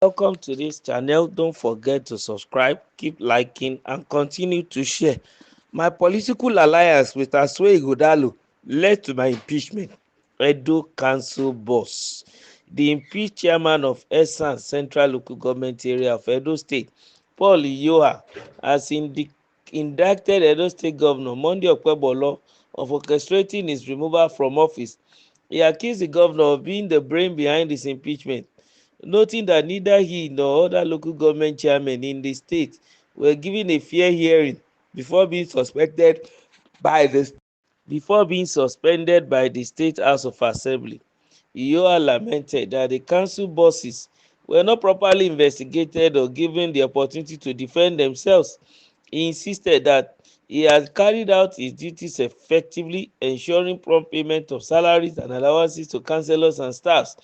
Welcome to this channel. Don't forget to subscribe, keep liking, and continue to share. My political alliance with Asue Ighodalo led to my impeachment. Edo Council boss. The impeached chairman of Esan Central Local Government Area of Edo State, Paul Iyoha, has indicted Edo State Governor Monday Okpebolo of orchestrating his removal from office. He accused the governor of being the brain behind his impeachment, noting that neither he nor other local government chairmen in the state were given a fair hearing before being suspended by the State House of Assembly. Iyoha lamented that the council bosses were not properly investigated or given the opportunity to defend themselves. He insisted that he had carried out his duties effectively, ensuring prompt payment of salaries and allowances to councillors and staffs.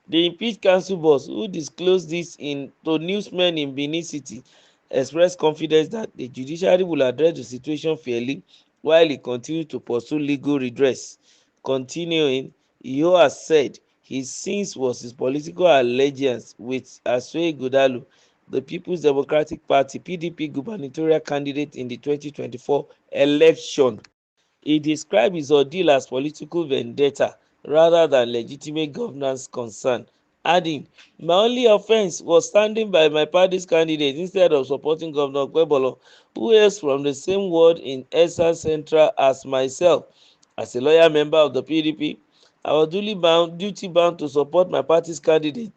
The impeached council boss, who disclosed this to newsmen in Benin City, expressed confidence that the judiciary will address the situation fairly while he continued to pursue legal redress. Continuing, Iyoha said his sins was his political allegiance with Asue Ighodalo, the People's Democratic Party (PDP) gubernatorial candidate in the 2024 election. He described his ordeal as political vendetta rather than legitimate governance concern, adding, "My only offence was standing by my party's candidate instead of supporting Governor Okpebolo, who hails from the same ward in Esan Central as myself. As a loyal member of the PDP, I was duty bound to support my party's candidate.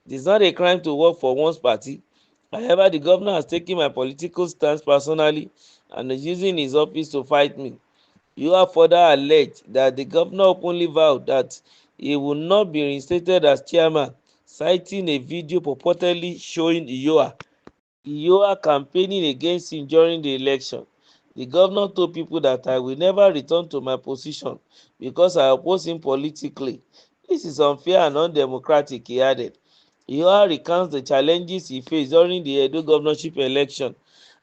It is not a crime to work for one's party. However, the governor has taken my political stance personally and is using his office to fight me." Iyoha further alleged that the governor openly vowed that he would not be reinstated as chairman, citing a video purportedly showing Iyoha campaigning against him during the election. The governor told people that I will never return to my position because I oppose him politically. This is unfair and undemocratic, he added. Iyoha recounts the challenges he faced during the Edo governorship election,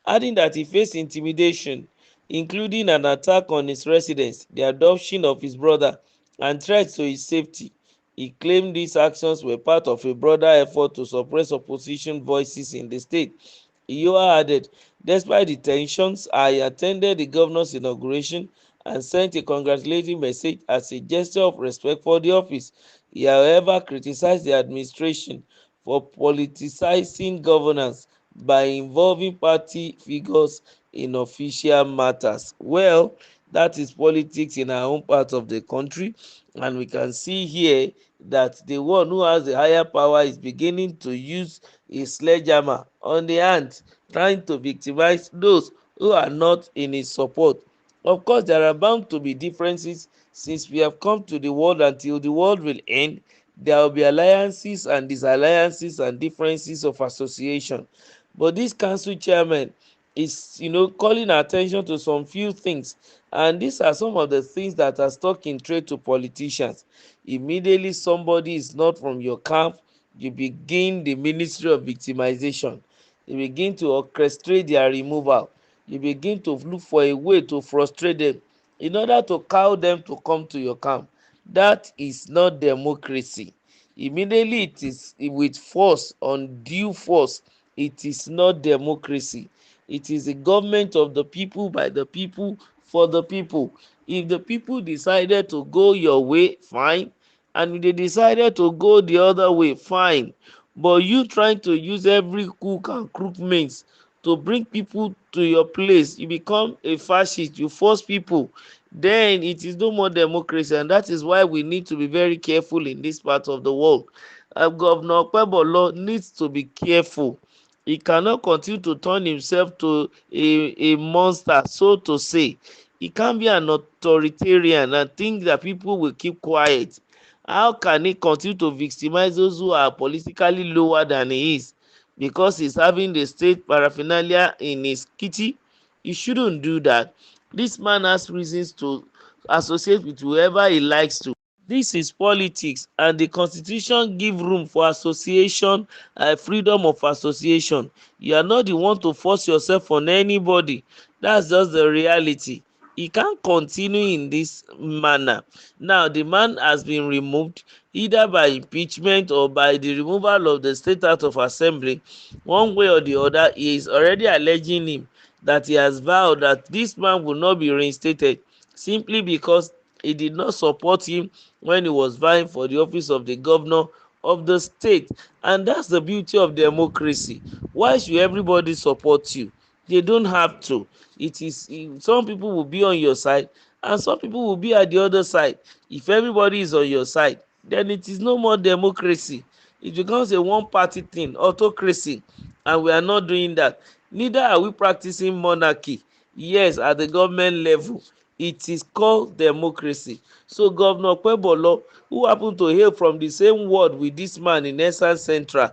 adding that he faced intimidation, including an attack on his residence, the adoption of his brother, and threats to his safety. He claimed these actions were part of a broader effort to suppress opposition voices in the state. Iyoha added, "Despite the tensions, I attended the governor's inauguration and sent a congratulatory message as a gesture of respect for the office." He, however, criticized the administration for politicizing governance by involving party figures in official matters. Well, that is politics in our own part of the country, and we can see here that the one who has the higher power is beginning to use a sledgehammer on the hand, trying to victimize those who are not in his support. Of course, there are bound to be differences since we have come to the world. Until the world will end, there will be alliances and disalliances and differences of association. But this council chairman is, calling attention to some few things, and these are some of the things that are stuck in trade to politicians. Immediately somebody is not from your camp, you begin the ministry of victimization. You begin to orchestrate their removal. You begin to look for a way to frustrate them in order to cow them to come to your camp. That is not democracy. Immediately it is with force, undue force. It is not democracy. It is a government of the people, by the people, for the people. If the people decided to go your way, fine. And if they decided to go the other way, fine. But you trying to use every crook and crook means to bring people to your place, you become a fascist, you force people, then it is no more democracy. And that is why we need to be very careful in this part of the world. Governor Okpebolo needs to be careful. He cannot continue to turn himself to a monster, so to say. He can't be an authoritarian and think that people will keep quiet. How can he continue to victimize those who are politically lower than he is because he's having the state paraphernalia in his kitty? He shouldn't do that. This man has reasons to associate with whoever he likes to. This is politics, and the constitution give room for association and freedom of association. You are not the one to force yourself on anybody. That's just the reality. He can't continue in this manner. Now the man has been removed either by impeachment or by the removal of the state House of Assembly. One way or the other, he is already alleging him that he has vowed that this man will not be reinstated simply because he did not support him when he was vying for the office of the governor of the state. And that's the beauty of democracy. Why should everybody support you? They don't have to. It is, some people will be on your side and some people will be at the other side. If everybody is on your side, then it is no more democracy. It becomes a one party thing, autocracy, and we are not doing that. Neither are we practicing monarchy. Yes, at the government level it is called democracy. So Governor Okpebholo, who happen to hail from the same ward with this man in Esan Central,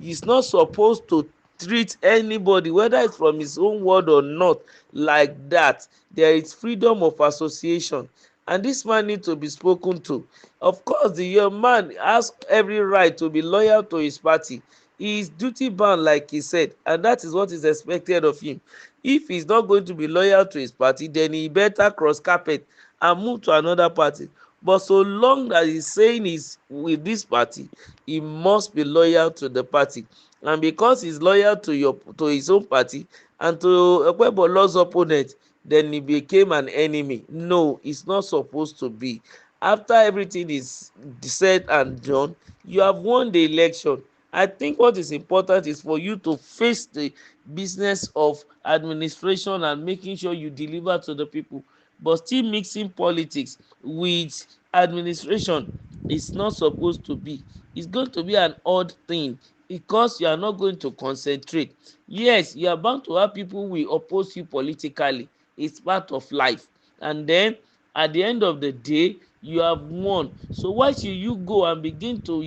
is not supposed to treat anybody, whether it's from his own ward or not, like that. There is freedom of association and this man need to be spoken to. Of course, the young man has every right to be loyal to his party. He is duty bound, like he said, and that is what is expected of him. If he's not going to be loyal to his party, then he better cross carpet and move to another party. But so long that he's saying he's with this party, he must be loyal to the party. And because he's loyal to his own party and to Okpebholo's opponent, then he became an enemy. No, it's not supposed to be. After everything is said and done, you have won the election. I think what is important is for you to face the business of administration and making sure you deliver to the people. But still mixing politics with administration is not supposed to be. It's going to be an odd thing because you are not going to concentrate. Yes, you are bound to have people who will oppose you politically. It's part of life. And then at the end of the day, you have won. So why should you go and begin to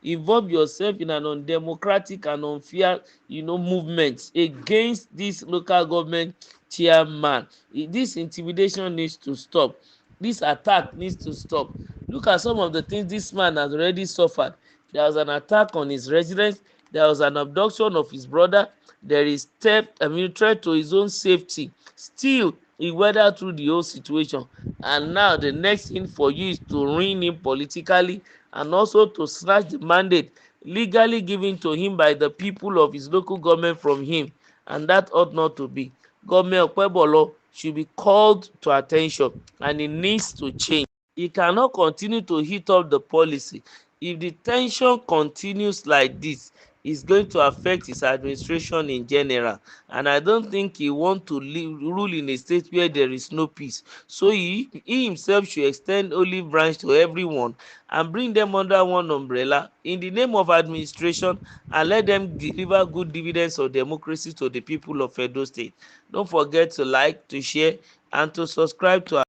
involve yourself in an undemocratic and unfair movement against this local government chairman? This intimidation needs to stop. This attack needs to stop. Look at some of the things this man has already suffered. There was an attack on his residence. There was an abduction of his brother. There is theft, threat to his own safety. Still, he weathered through the whole situation. And now the next thing for you is to ruin him politically and also to snatch the mandate legally given to him by the people of his local government from him. And that ought not to be. Governor Okpebholo should be called to attention and it needs to change. He cannot continue to heat up the policy. If the tension continues like this, it's going to affect his administration in general, and I don't think he want to rule in a state where there is no peace. So he himself should extend olive branch to everyone and bring them under one umbrella in the name of administration and let them deliver good dividends of democracy to the people of Edo State. Don't forget to like, to share and to subscribe to our